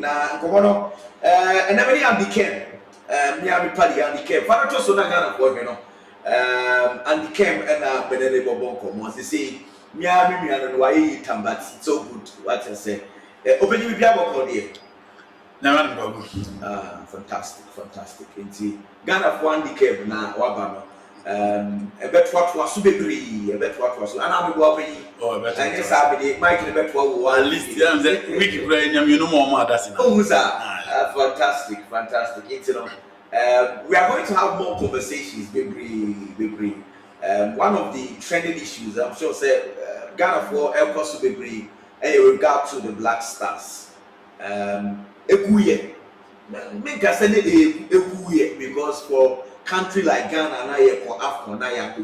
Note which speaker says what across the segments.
Speaker 1: na komono and every Andy Kherm Miami Paddy Andy Kherm Father to so na Ghana for no Andy Kherm and Benene Bobonko must say Miami and why but so good what I say open you be able to fantastic inti Ghana for Andy Kherm na wabano a bet what was bebree a bet what was and I'm going
Speaker 2: oh bet
Speaker 1: and yes I be Mike the bet what
Speaker 2: at least yeah we keep playing you know more that's it
Speaker 1: oh fantastic it's, you know we are going to have more conversations bebree one of the trending issues I'm sure say Ghana for El Costa bebree in regard to the Balckstars ekuye make us say ekuye because for country like Ghana na ye for Afcon na ya to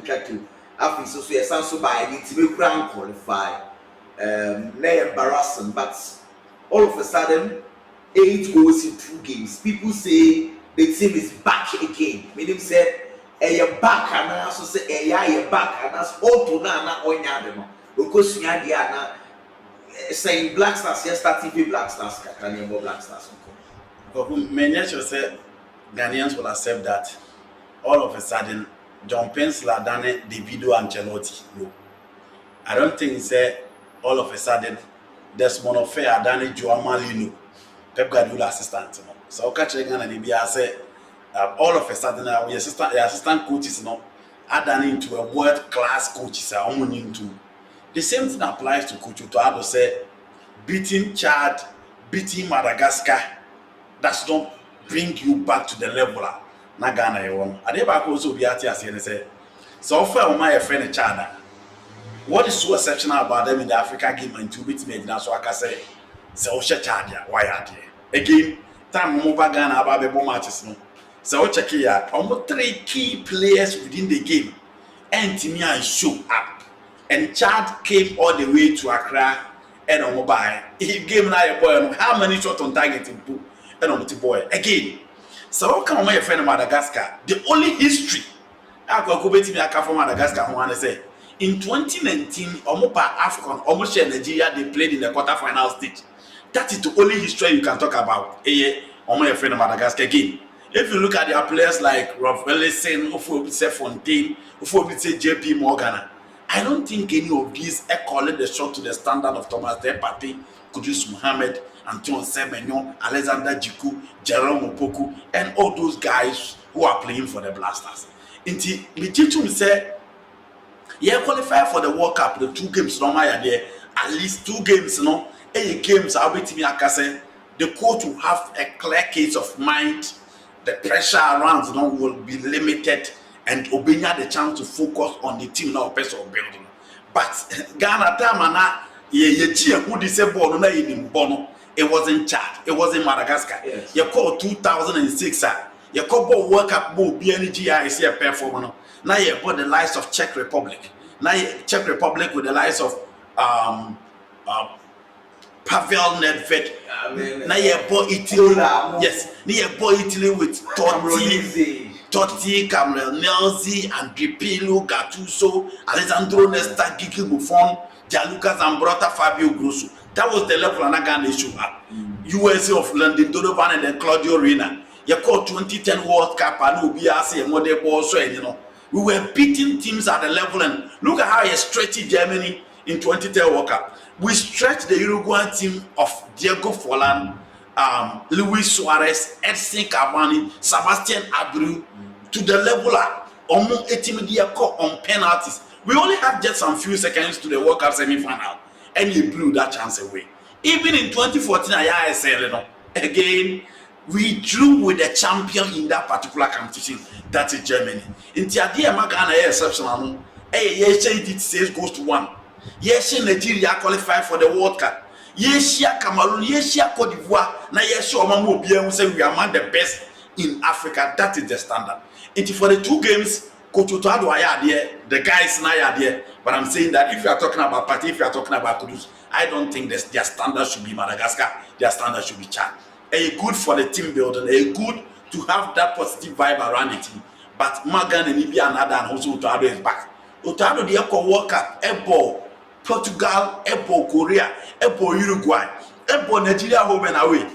Speaker 1: Afcon so yes so by it to be grand qualify na embarrassing but all of a sudden 8 goals in 2 games people say the team is back again meaning say back and also say back and as all to na onya dem because nya dia na saying Balckstars yes starting with Balckstars can you more Balckstars
Speaker 2: many say Ghanaians will accept that all of a sudden John Pensla done Davido Ancelotti. No. I don't think say all of a sudden Desmond Fair done Joao Malino, Pep Guardiola assistant. No. So catching Ghana DBA say all of a sudden our assistant coaches no are done into a world class coaches are into. The same thing applies to Coach Otoado say beating Chad, beating Madagascar does not bring you back to the level na Ghana you want. Ade ba ko so bi ati ase ne say so far o my friend Chad. What is so exceptional about them in the Africa game and to beat me na so aka say o she Chad ya why ade. Again, time mo ba Ghana aba be bo matches no. So check here, almost 3 key players within the game and Timia show up. And Chad came all the way to Accra and on mobile. He gave na boy how many shots on target in put and on the boy again. So come my friend Madagascar. The only history I go beti me aka from Madagascar who wanna say in 2019 Omopa Afcon almost Nigeria they played in the quarter-final stage. That is the only history you can talk about. My friend Madagascar again. If you look at their players like Rob Ellison, Ofobise Fontaine, Ofobise JP Morgan, I don't think any of these called the shot to the standard of Thomas Depate, Kudus Mohamed, Antoine Semenyo, Alexander Jiku, Jerome Opoku, and all those guys who are playing for the Balckstars. Inti, Michichum said, yeah, qualify for the World Cup, the 2 games, no matter there, at least 2 games, no, 8 games, I'll be me akase. The coach will have a clear case of mind. The pressure around will be limited and Obenya the chance to focus on the team now person building. But Ghana time who disabled na in Bono, it wasn't Chad, it wasn't Madagascar. Yes. You call 2006, you call World Cup BNGI performance. Now you bought the likes of Czech Republic. Now Czech Republic with the likes of Pavel Nedved. Now you bought Italy. Yes, now you bought Italy with Totti, Cameron Nelzi, Andri Pirlo, Gattuso, Alessandro Nesta, Gigi Buffon, Gianluca Zambrotta, Fabio Grosso. That was the level of Ghana issue. USA of London, Donovan, and then Claudio Reyna. You called 2010 World Cup and UBRC and model ball, so you know we were beating teams at the level. And look at how you stretched Germany in 2010 World Cup. We stretched the Uruguayan team of Diego Forlan, Luis Suarez, Edson Cavani, Sebastian Abreu to the level of 80 on penalties. We only had just some few seconds to the World Cup semi-final, and he blew that chance away. Even in 2014, again, we drew with the champion in that particular competition. That is Germany. In Tiadia Magana, exceptional. Yes, it says goes to 1. Yes, Nigeria qualified for the World Cup. Yes, Cameroon, yes, Cote d'Ivoire. Now, yes, Omamu Bian say we are among the best in Africa. That is the standard. And for the 2 games, Coach Otoado are there, the guys now are there. But I'm saying that if you are talking about Party, if you are talking about Kudus, I don't think their standard should be Madagascar. Their standard should be Chad. Good for the team building, good to have that positive vibe around the team. But Magan and Libya and Ada and also Otoado is back. Otoado the Echo World Cup, Ebo, Portugal, Ebo, Korea, Ebo, Uruguay, Ebo, Nigeria home and away.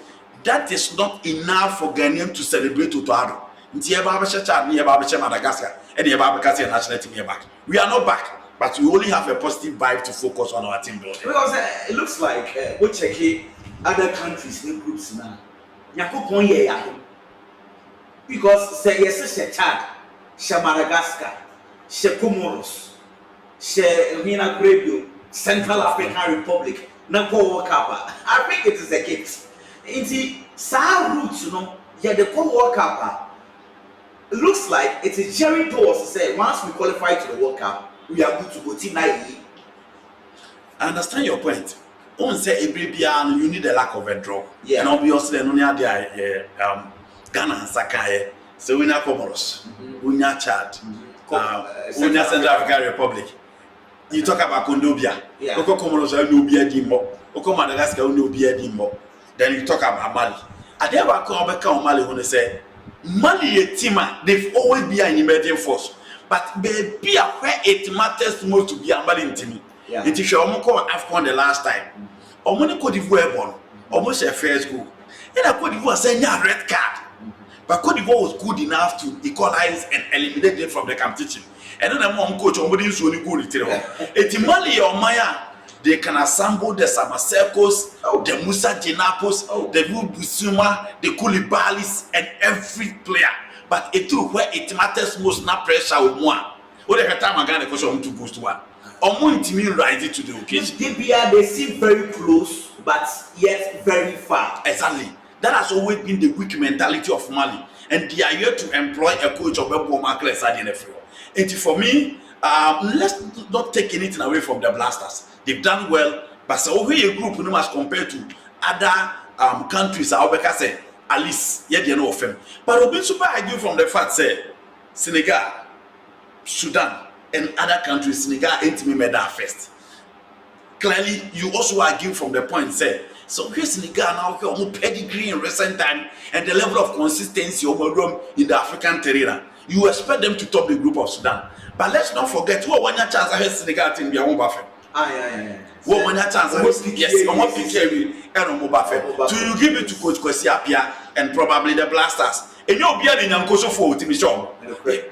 Speaker 2: that is not enough for Ghanaian to celebrate Otoado. Madagascar and national team back. We are not back, but we only have a positive vibe to focus on our team building.
Speaker 1: Because it looks like we check other countries in groups now. Because say yes, Chad, Madagascar, Comoros, Central African Republic, World Cup. I think it is the case. In the Sahel roots, the World Cup. It looks like it is Jerry Tours to say once we qualify to the World Cup, we are good to go team 9.
Speaker 2: I understand your point. On say you need a lack of a draw.
Speaker 1: Yeah.
Speaker 2: And obviously Ghana and Sakaye. So we are Comoros, we are Chad, we are Central African Republic. You talk about Kondobia.
Speaker 1: Yeah.
Speaker 2: Comoros are no be a dimmo. Madagascar no be a dimmo. Then you talk about Mali. I never come back on Mali when they say Mali a team, they've always been an emerging force. But be where it matters most to be a Mali team.
Speaker 1: Yeah.
Speaker 2: It is your Afcon the last time. Or when Cote d'Ivoire born, almost a fair school. And Cote d'Ivoire saying a red card. But Cote d'Ivoire was good enough to equalize and eliminate them from the competition. And then the mom coach on body so good. It's Mali or Maya. They can assemble the Samasekos, the Musa Jinapos, the Busuma, the Koulibalis, and every player. But it true where it matters most, not pressure with one. What the time I got a question to boost one. Or to me, rise to the occasion.
Speaker 1: They seem very close, but yet very far.
Speaker 2: Exactly. That has always been the weak mentality of Mali. And they are here to employ a coach of Ebo Makle Sadi Nefrio. And for me, let's not take anything away from the Blasters. They've done well, but so we a group as compared to other countries. I say at least yeah they know of them. But we've been super argue from the fact say Senegal, Sudan, and other countries. Senegal ain't me made that first. Clearly, you also argue from the point say so here Senegal now okay pedigree in recent time and the level of consistency over in the African terrain. You expect them to top the group of Sudan, but let's not forget who one chance ahead Senegal team be a one buffet. What one chance? Yes, I'm not picking and Mobafet. So you give it to Coach Kwesi Appiah and probably the Blasters. And you'll be in Yankoso for Team Show.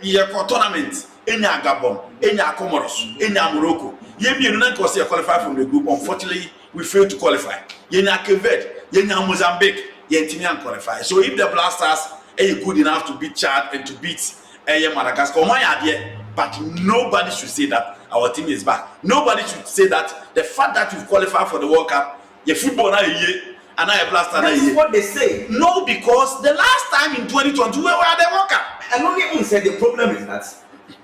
Speaker 2: Yeah, for tournament, any Gabon, any Comoros, any Morocco. You be not qualify from the group. Unfortunately, we failed to qualify. Yenya Kevet, Yenya Mozambique, Yentimian qualify. So if the Blasters are good enough to beat Chad and to beat Madagascar, my idea. But nobody should say that our team is back. Nobody should say that the fact that you've qualified for the World Cup, your football now and I Blaster.
Speaker 1: That's what they say.
Speaker 2: No, because the last time in 2020 we were at the World Cup.
Speaker 1: I don't even say the problem is that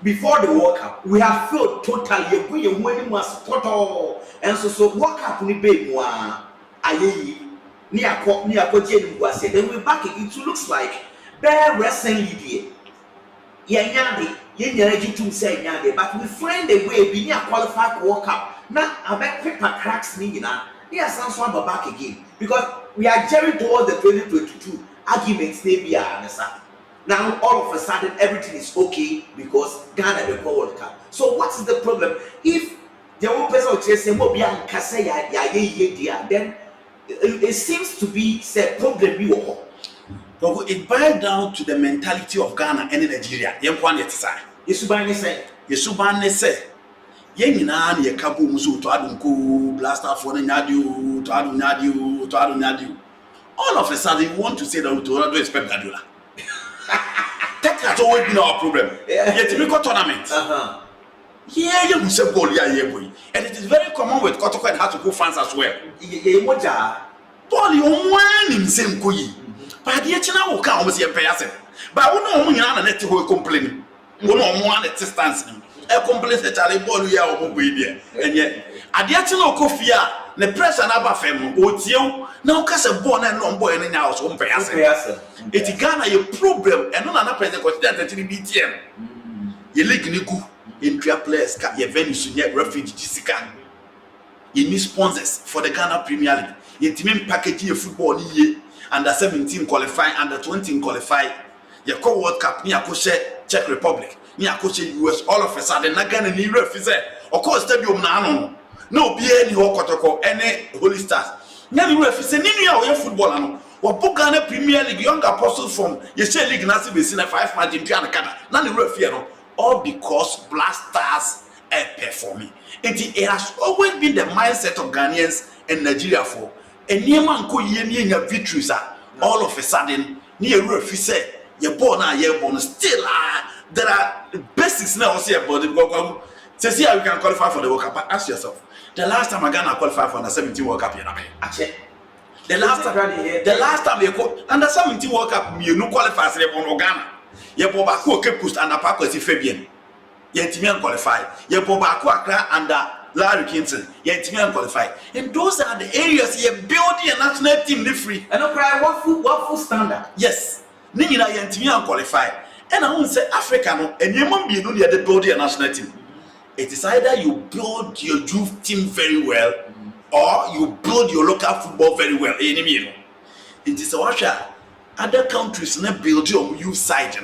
Speaker 1: before the World Cup, we have failed totally. And so World Cup ni be moi ayeyi ni akọ je ni say then we're back again. It looks like bare recently there. But we find a way we need to qualify for World Cup. Now, I bet paper cracks me now. Yes, I'm so back again because we are gearing towards the 2022 arguments. Maybe now all of a sudden everything is okay because Ghana will go World Cup. So what is the problem? If the one person will say then it seems to be a problem you
Speaker 2: But it boils down to the mentality of Ghana and Nigeria.
Speaker 1: Yesubane
Speaker 2: say, Yenina, ye kabu musu to adunku, blaster for the Nadu, to Adu. All of a sudden, you want to say that we don't expect Gadula. That has always been our problem. Yet we got tournament. Yeah, you say goal, boy. And it is very common with Kotoko and Hatuku fans as well. Paul, you want him same koi. But the China will come with your payas. But we know we are not to complain. We know one at distance. A complaint that I bought you out and yet, I did not go fear the press and Abba family. What you now cast a born and non boy in our home payas. It's Ghana a problem and none other president considered the BTM. You live in your players, your Venice, your refugee Jessica. You need sponsors for the Ghana Premier League. You team package your football year. Under 17 qualify, under 20 qualify. You call World Cup, near Czech Republic, near US, all of a sudden, again, and you refuse. Of course, stadium now, no, be any Hokotoko, any Holy Stars. Now you refuse, any football. Wapo Ghana Premier League, young apostles from Yeshe League Nasi Besina 5 match in Ghana Canada. None of the all because Balckstars are performing. It has always been the mindset of Ghanaians and Nigeria for a near man could ye victories all of a sudden near referee say you're born still there are basics now say about the say see how you can qualify for the World Cup. But ask yourself, the last time Ghana qualified for the 17 World Cup, the last time you go under 17 World Cup, you no qualify for Ghana. You go back who keep pushed under Paco Fabian. You team qualify. You go back under Larry Kingston. You team qualify. And those are the areas you build your national team free.
Speaker 1: And no cry what full standard.
Speaker 2: Yes. Nina you team qualify. And I won't say Africa no. And you won't be doing the build your national team. It is either you build your youth team very well, or you build your local football very well. It is a other countries not build your youth side.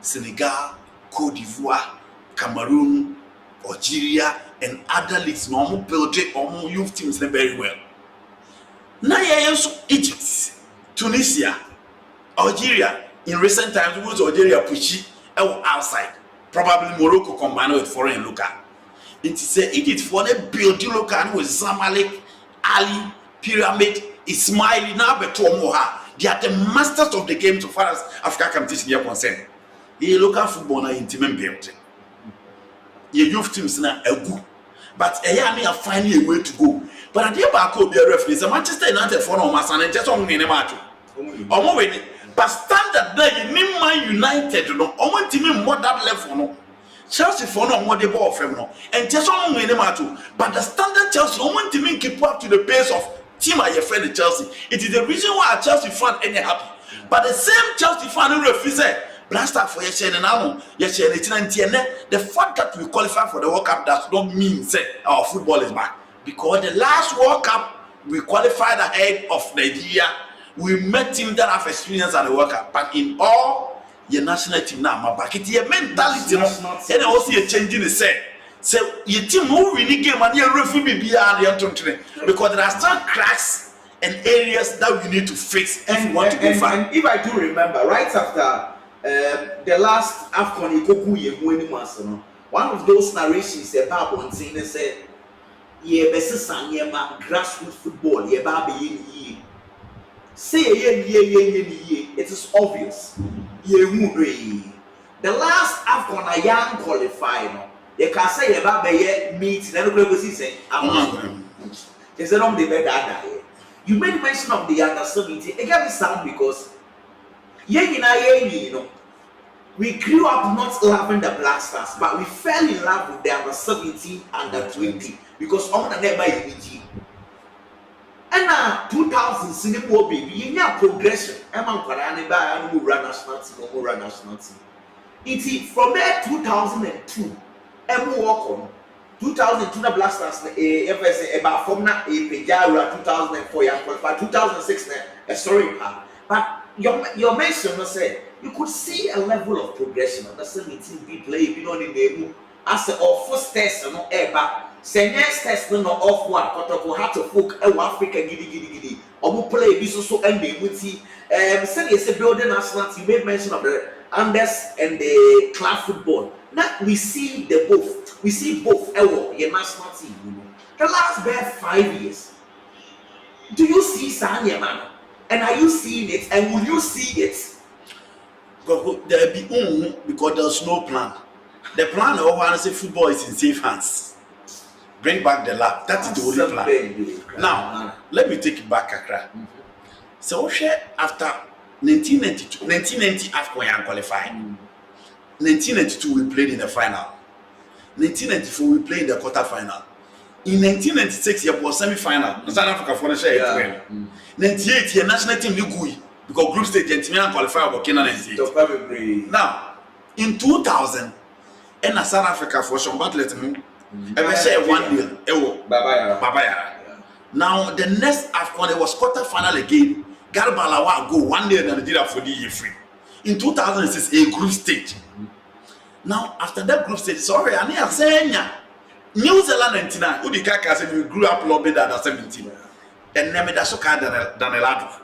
Speaker 2: Senegal, Cote d'Ivoire, Cameroon, Algeria, and other leagues normal build your youth teams very well. Now Egypt, Tunisia, Algeria. In recent times, we go to Algeria push outside. Probably Morocco combined with foreign local. It is Egypt for the build local with Zamalek, Ali, Pyramid, Ismaili, now Beto Moha. They are the masters of the game so far as Africa competition is concerned. The local football na intimate building. Your youth teams na good, but I are finding a way to go. But at the back of the referees, Manchester United for no mass and just on in a match. But standard there, you Man United, no, I want to more that level, no. Chelsea for no more the ball from no, and just on in a match. But the standard Chelsea, I want to keep up to the pace of team I your friend Chelsea. It is the reason why a Chelsea fan ain't happy. But the same Chelsea fan who refuse Blaster for your and now, the fact that we qualify for the World Cup does not mean say our football is back. Because the last World Cup we qualified ahead of Nigeria, we met teams that have experience at the World Cup. But in all your national team now, my back it's your mentality, and also you're changing the set. So your team who really game and you're referee because there are some cracks and areas that we need to fix if we want to go far.
Speaker 1: And if I do remember, right after the last Afcon, one of those narrations about one thing they said, "Yeah, grassroots football, say it is obvious. The last Afcon a young qualified. You can say about the meet, then we say, is it on the better? You made mention of the under 17. It can be sound because we grew up not loving the Balckstars, but we fell in love with the under 17 under 20 because on the never EG. And now 2000 Singapore baby, you have progression. I'm run national team. It's from there 2002. And walk on 2002 the Balckstars FSA about from na Pejara 2004 young qualified 2006 sorry but your mention say you could see a level of progression on the 17 be play you know in the as a first test no eba say next test no off one kotoko how to folk Africa gidi omo play bi so and be wuti say you say building national team made mention of the Andes and the club football. Now we see both. We see both your national team. The last bare 5 years. Do you see Sanya man? And are you seeing it? And will you see it?
Speaker 2: There be because there's no plan. The plan of I say football is in safe hands. Bring back the lab. That is the only plan. Now let me take it back, Accra. So after 1990 Afcon qualified. 1992 we played in the final. 1994 we played in the quarter final. In 1996 we was semi-final. South Africa for the share. 98 the national team Ligui because group stage and team qualified for Kenya 98. Now in 2000 and South Africa for some battle ever share 1-0. Bye. Now the next Afcon it was quarter final again. Garbalawa go 1-0 Nigeria for the year free. In 2006, a group stage. Now, after that group stage, sorry, I need saying New Zealand 99, who the Kaka said we grew up lobby than 17. And Neme Dasoka Danelado.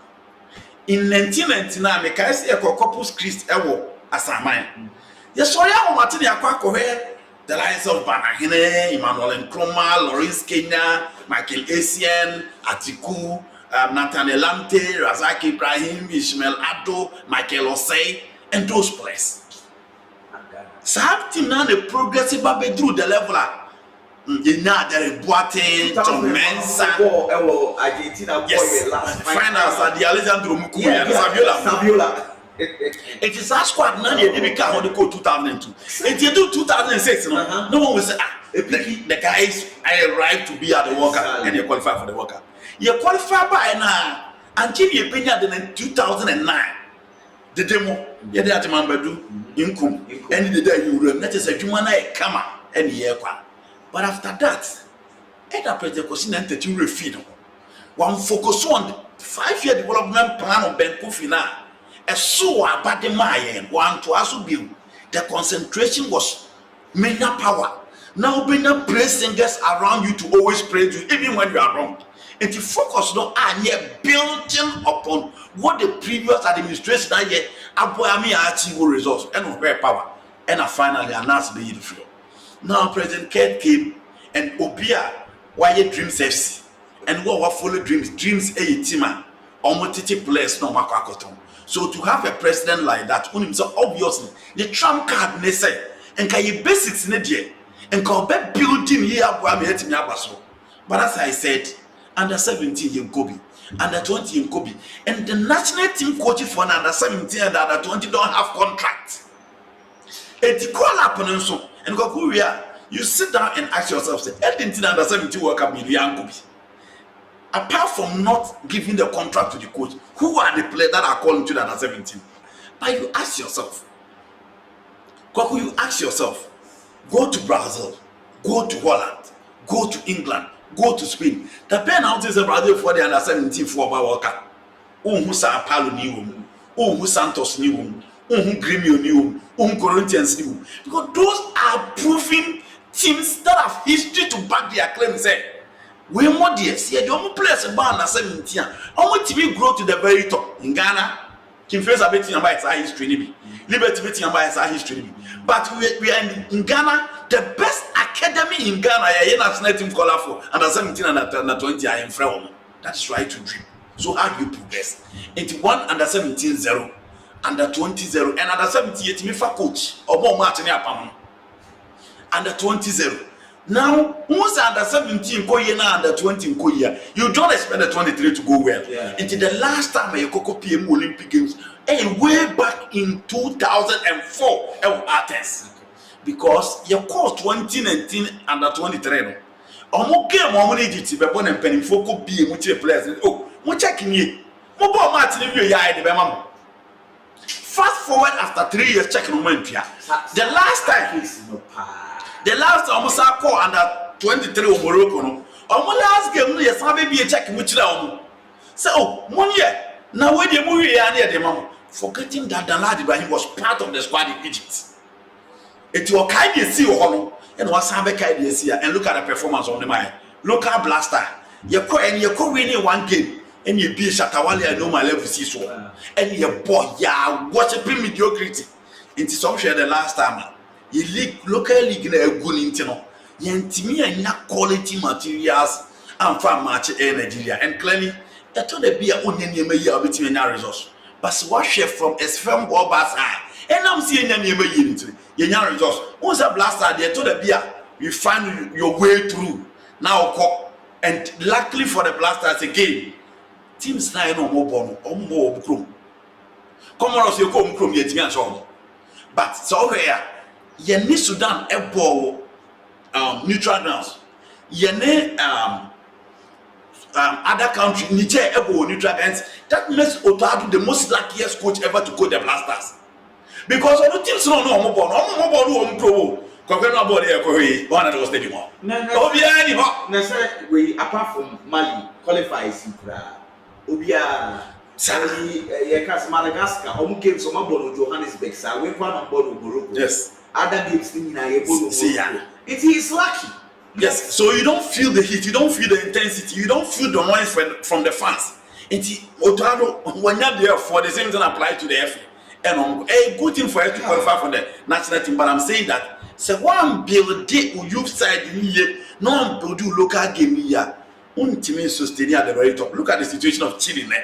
Speaker 2: in 1999 me kai say Corpus Christi ewo asaman. Yes, sorry, I'm Martin Yakwa the likes of Banahine, Emmanuel Nkrumah, Lawrence Kenya, Michael Essien, Atiku, Nathaniel Lamte, Razak Ibrahim, Ishmael Addo, Michael Osei, and those players. Something now the progressive baby through the level. You know, there is Boateng, John Mensah,
Speaker 1: Argentina
Speaker 2: yes, finals at the Alexandro Mukuya, Saviola. It is our squad now. They become on the code 2002. If you do 2006, no one will say, the guys I arrived to be at the World Cup and you qualify for the World Cup. You qualify by now until you been at in 2009. The demo, you had to remember do income, and the day you run. That is a human come and year. But after that, Eda President Kosinante to refeed one focus on the 5-year development plan of Ben Kufina. A so about the Mayan one to also build. The concentration was major power. Now bring up praise singers around you to always praise you, even when you are wrong. And to focus on building upon what the previous administration had achieved results and very power. And finally announced the field. Now President Kherm came and Obia why dreams FC and what follow dreams a team on players no makwakoton. So to have a president like that, obviously the trump card ne say and can you basics ne there and can be building here but as I said, under 17 in Kobe, under 20 in Kobe, and the national team coaches for under 17 and under 20 don't have contract. It's Qual up and Korea, you sit down and ask yourself, say, Edilson under 17 World Cup in Kobe. Apart from not giving the contract to the coach, who are the players that are calling to the under 17? But you ask yourself, Kwaku, you ask yourself, go to Brazil, go to Holland, go to England, go to Spain. The penalties of Brazil for the under 17 for World Cup. Who Sao Paulo knew, who Santos knew, who Grêmio knew, who Corinthians knew. Because those are proven teams that have history to back their claim. Say, we more dear, see, the only players about under 17. How much we grow to the very top in Ghana? Kim face a bit by its history, Liberty betting by its history. But we are in Ghana, the best academy in Ghana, a national team caller for under 17 and under 20 are in front. That's right to dream. So how do you progress? 81 under 17 0, under 20 0, and under 78 me for coach or more Martin Apam. Under 20 0. Now, once under 17 Koya under 20 Koya, you don't expect the 23 to go well.
Speaker 1: Yeah.
Speaker 2: Until the last time you could PM Olympic Games, way back in 2004, Athens. Because you call 2019 under 23. Omo game omo need to be born and penny focus be a players. Oh, we checking you. Mobile Martin you ya the bema. Fast forward after 3 years checking moment here. The last almost call under 23 Morocco no. Omo last game no yes be a check which omo. So oh, 1 year. Now when the movie here near the mama, forgetting that Danladi Ibrahim was part of the squad in Egypt. It was kind of see Ohono and was have a kind of see and look at the performance on the mind. Local blaster. You winning one game and you be Shatawali and no my level see so. And your boy, yeah, worshiping mediocrity. Into some share the last time. You league local league in a good intino. Yentimi and not quality materials and farm match in Nigeria. And clearly, that told the beer only near me between our resource. But what chef from a firm or bass and I'm seeing a near me into your resource. Once a blaster, they told the beer, you find your way through. Now, and luckily for the blasters again, teams now no more born or more chrome. Come on, you come chrome yet, and so. But so here, you need Sudan a ball neutral grounds. You need other country Niger a ball neutral grounds. That makes Otadu the most luckiest coach ever to coach the blasters. Because all the teams don't know more born, pro. Compared to body, one of those anymore.
Speaker 1: We apart from Mali qualifies in Obia. Yes, Madagascar, home came some about Johannesburg, so we one on board Morocco.
Speaker 2: Yes.
Speaker 1: Other games in it is lucky.
Speaker 2: Yes, so you don't feel the heat, you don't feel the intensity, you don't feel the noise from the fans. Enti Otado when you're there for the same thing apply to the FA. And a good thing for us to qualify for the national team. But I'm saying that say one build it youth side here, no one build you local game here. Team sustain at the very top. Look at the situation of Chile now.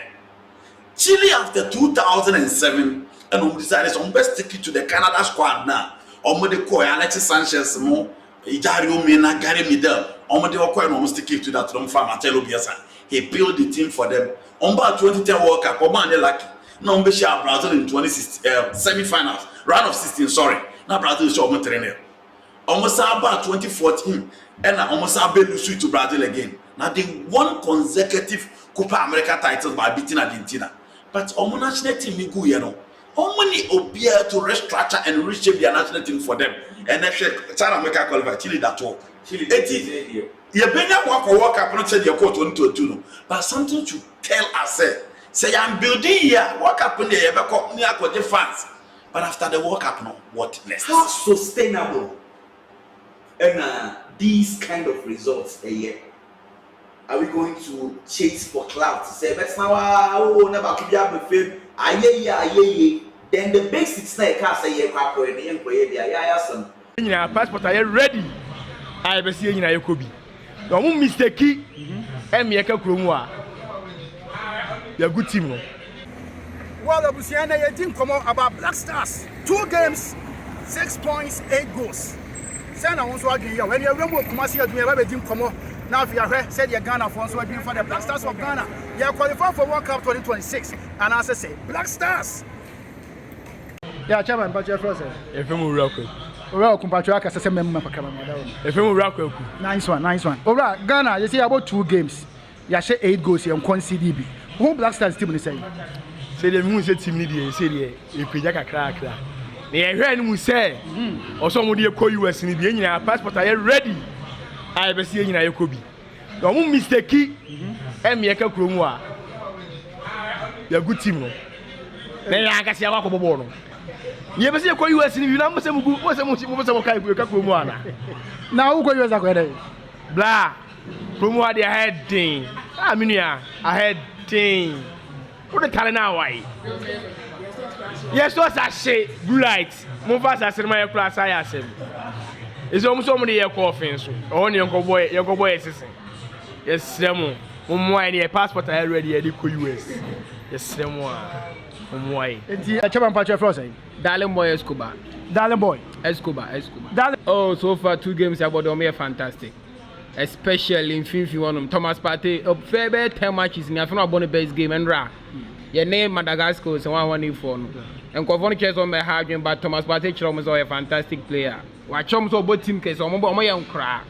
Speaker 2: Chile after 2007 and we decided to best stick it to the Canada squad now. Omode ko Alexis Sanchez mo Ijario Mena Gary Midel. Omode ko no stick it to that from Marcelo Bielsa. He built the team for them. Omba 2010 World Cup, Omba lucky. No be share Brazil in 2016 semi-finals, round of 16, sorry. Now Brazil is almost trainer. Almost about 2014 and almost lose to Brazil again. Now they won consecutive Copa America titles by beating Argentina. But our national team go you know. How many appear to restructure and reshape their national team for them? And actually China America qualify Chile that all. Chile you better walk up and say your quote 2022. But something to tell us say I'm building here, walk up in there, near fans. But after the walk up, no, what next?
Speaker 1: How sustainable and these kind of results a year? Are we going to chase for clout to say, but now, never could be able to fame? Aye. Then the big 6 can't say,
Speaker 3: yeah, passport are ready. I be seeing you could be. No mistake, and me a Kherm. You're a good team.
Speaker 4: Well, the Busiana didn't come out about Balckstars. 2 games, 6 points, 8 goals. Send on one game. When you remember Kumasi, you didn't come out. Now, if you have said you're Ghana for for the Balckstars of Ghana, you are qualified for World Cup 2026. And as I say, Balckstars. Yeah, Chairman, but you're frozen.
Speaker 3: If you real quick.
Speaker 4: Well, compatriot, as a member of Canada.
Speaker 3: If you real quick.
Speaker 4: Nice one. All right, Ghana, you see about 2 games. You share 8 goals here on CDB. Who Balckstars team is saying?
Speaker 3: Say the moon said to me, say the Pijaka crack. They heard him say, or somebody call you as in the passport. Are you ready? I be seeing you could be. No mistake, and me a Kherm. You're a good team. Then I can see a walk of a ball. You ever see a call you as in you number some good, what's a Kherm.
Speaker 4: Now, who go you as a good
Speaker 3: blah. From what they had thing. I mean, yeah, I had thing. What the talent now? Why? Yes, what I say, blue lights. Move fast as my class. I said, it's almost somebody here coughing. Only young boy is yes, Samu. Why passport I already at the US. Yes, Samu. Why?
Speaker 4: It's a Patria Frozen.
Speaker 5: Darling boy Escobar. Escobar. Oh, so far 2 games about them fantastic. Especially in 51 Thomas Partey fair 10 matches in a born base game and your name Madagascar is 1-1 for and Qual cares on my hard game, but Thomas Partey is a fantastic player. Watch him so both team case on my young crack.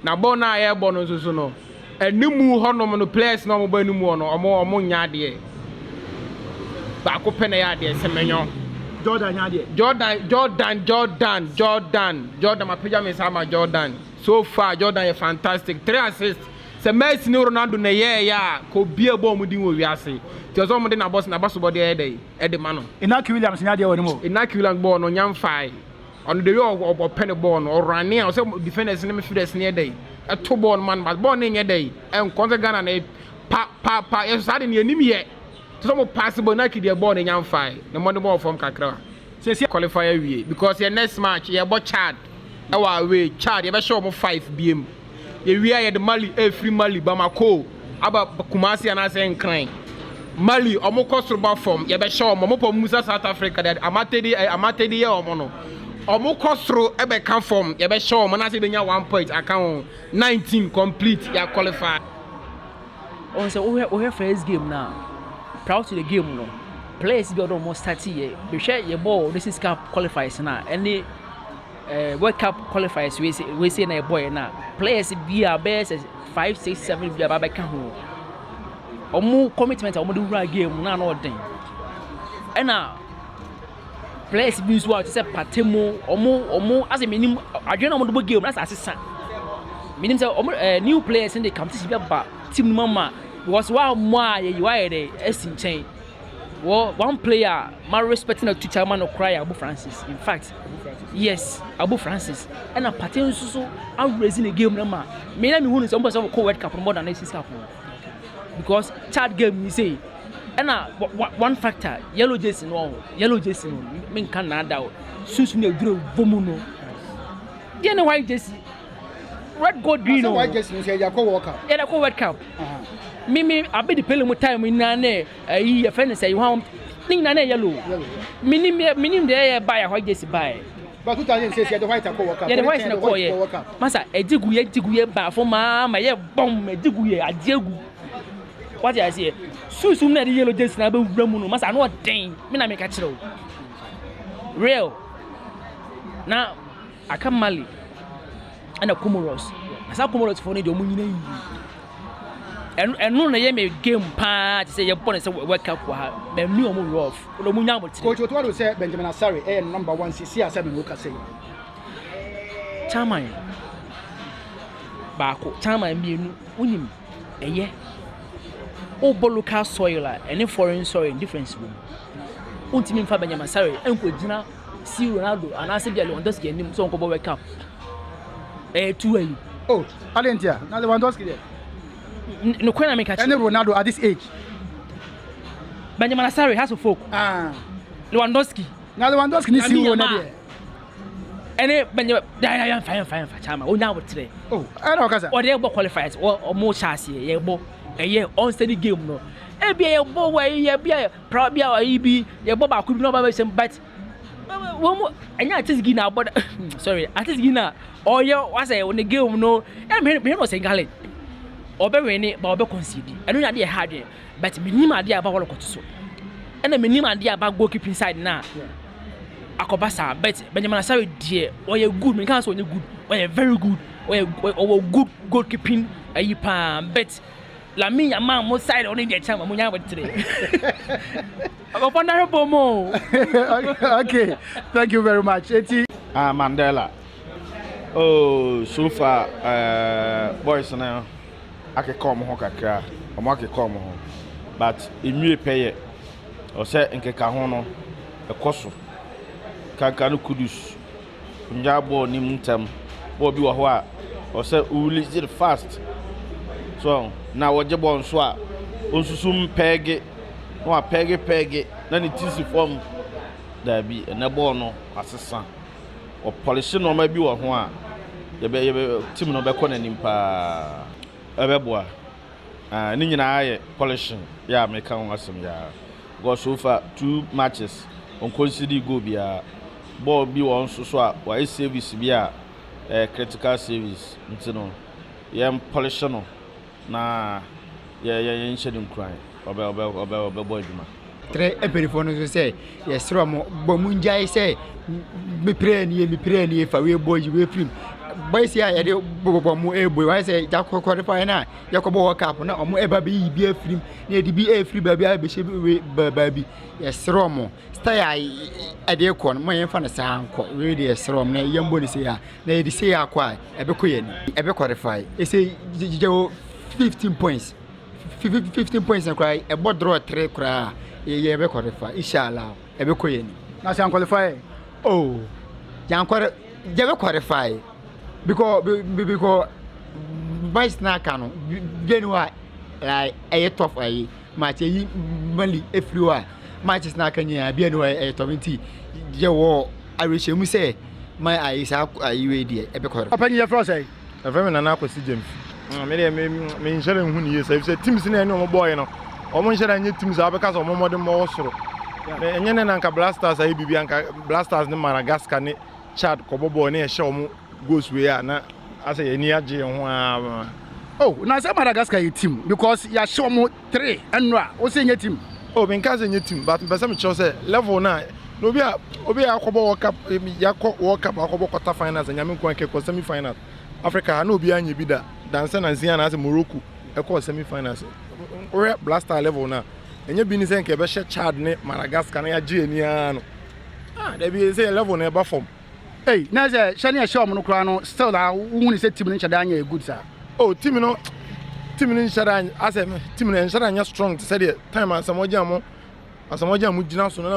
Speaker 5: Now Bona air bonus no and new move on players no more no more or more yard back open a yard Semenyo Jordan my pyjamas hammer Jordan. So far, Jordan is fantastic. 3 assists. Se Messi no Ronaldo na yeah. Could be a bomb with you. There's somebody na boss body Eddie Mano.
Speaker 4: Inaki Williams na there anymore.
Speaker 5: Inaki Williams born on young 5. On the way of penny born or running or some defenders in the midfield near day. A 2-born man, but born in a day. And Ghana na pa is starting your name yet. Some possible Naki they born in young 5. The money ball from Kakra. Says qualifier we because your next match you about Chad. Our way, Chad, you show me 5 BM. We are the Mali, free Mali, Bamako, about Kumasi and I saying crying. Mali, Omo Kostruba from, you show Momo Musa South Africa that Amatedi or Mono. Omo Kostro, Ebe come from, you show Manasi Benya 1 point, account 19 complete, you qualify.
Speaker 6: Oh, so we have first game now. Proud to the game, no. Players be almost 30 years. We share your ball, this is Cup qualifiers now. Any World Cup qualifiers we say na boy na players be our best 5 6 7 be aba ka ho omo commitment omo do run game na no den na players be so to say patemo omo as minim adwena omo do game na asesa minim say omo new players in the competition be ba team mama because wa mo you are there esin chain one player my respecting the two chairman of cry Abu Francis in fact yes Abu Francis and a pattern so I'm raising the game number me na me who is almost a World Cup more than this cup because Chad game you say and one factor yellow jersey no me can na da susu na duro bomu no dey na white jersey red gold green no
Speaker 4: white jersey say ya ko world cup
Speaker 6: yeah ko world cup me abi the pele mu time na na yi ya fene say you ning na na yellow minim dey buy white jersey buy
Speaker 4: but 2006 ya the white ko world cup
Speaker 6: yeah the white na ko yeah masa ejigu ba for ma ye bom ejigu ye adiegu what I say susum na the yellow jersey na be wura mu no masa no den me na me ka kire o real na aka Mali and Comoros asa Comoros for ni de omunyina yi enu na ye me game pa say ye born say world cup ha be mi omu rough do munya mo tire
Speaker 4: coach Otwado say Benjamin Asare number 1 CC A7 no ka say
Speaker 6: chairman baako chairman mienu unim eye o local soil any foreign soil difference room untimi mfa Benjamin Asare enko gina si Ronaldo and I said Lewandowski and him so go World Cup 2 ayi
Speaker 4: oh Alentia na Lewandowski there
Speaker 6: no kwena make
Speaker 4: and Ronaldo at this age
Speaker 6: Benjamin Asare has a folk Lewandowski
Speaker 4: ni si Ronaldo there
Speaker 6: any Benjamin ya fine chama o nya wotre
Speaker 4: oh I know kasa
Speaker 6: o dey go qualifiers o mo chance ye bo eye on steady game no e bia ye bo wa ye bia proud bia wa bi ye bo ba ku bi no ba sem but womo enya atisgi na boda sorry atisgi na oyo wase on the game no me no say gale obe win ba obe concede enu na dey hard but minimum ade aba wolo kotoso ena minimum ade aba goalkeeping side na akobasa but Benjamin Asare die oye good me can say oye good oye very good oye good goalkeeping ayipa but la me yama mo side on the chama mo nya wotre honorable mo
Speaker 4: okay thank you very much
Speaker 5: Mandela oh so far boys now ake come ho kakra omo ake come ho but enwie peye o se nkeka ho no ekoso kanka no kudus nja ball ni mutam ball bi wo ho a o se release it fast so na woje ball nso a onsusum pege no a pege na ni tisi form da bi na ball no asesa o polish no ma bi wo ho a ye team no be kọ na nimpa ebeboa ni nyina aye polishing ya me kan wasem ya go so far 2 matches on consider go bia ball bi won so a why service bia critical service ntino yam polish no na ye nshedin cry obe boy duma
Speaker 4: tre eperifo no say yes ro mo bomunjai say me pray ni fa we boy we film boys ya de bobo mu eboy why say jakko qualify na yakobo world cup na omo eba bi bi afrim na edi bi afri ba bi abehye bi ba bi yes ro mo stay ade ko no mo yemfa na sa anko we de yes ro mo na yembo ni say ya na edi say akwa ebe ko ye ni ebe qualify e say jijo 15 points na cry e bo draw 3 cry ye ebe qualify inshallah ebe ko ye ni na say qualify oh jankore jebe qualify because vice na kanu genwa like a tough match yi Mali everywhere matches na kanya bia no e tominti je wo arehemu say my ayisa ayiwe die ebe kore
Speaker 3: apani ye fro say e na akwesi James me njere hu ni yesa say teams na ene o boy no o mo njere anye teams abeka so mo modem mo soro enye na nka Balckstars ayi bibia nka Balckstars ni Madagascar ni Chad ko bobo na e hye o mo goes we na asa ye ni age ho
Speaker 4: oh na say Madagascar yi team because ya show mo 3 enra o say nye team
Speaker 3: oh ben ka say nye team but be say me cho say level na no obi a akobo World Cup World Cup akobo quarter finals nyame nko akeko semi finals Africa na obi anya bi da dance na nsia na say Morocco e semi finals we Blaster level na enye bi ni say nke be hye Chad ne Madagascar na ya je ani ano da bi say level na e ba form.
Speaker 4: Hey, na say shani show mo no kra no still na wu ni say team ni chada anya good sir.
Speaker 3: Oh, team ni chada anya as team ni chada anya strong to say the time asamoja mo gina so na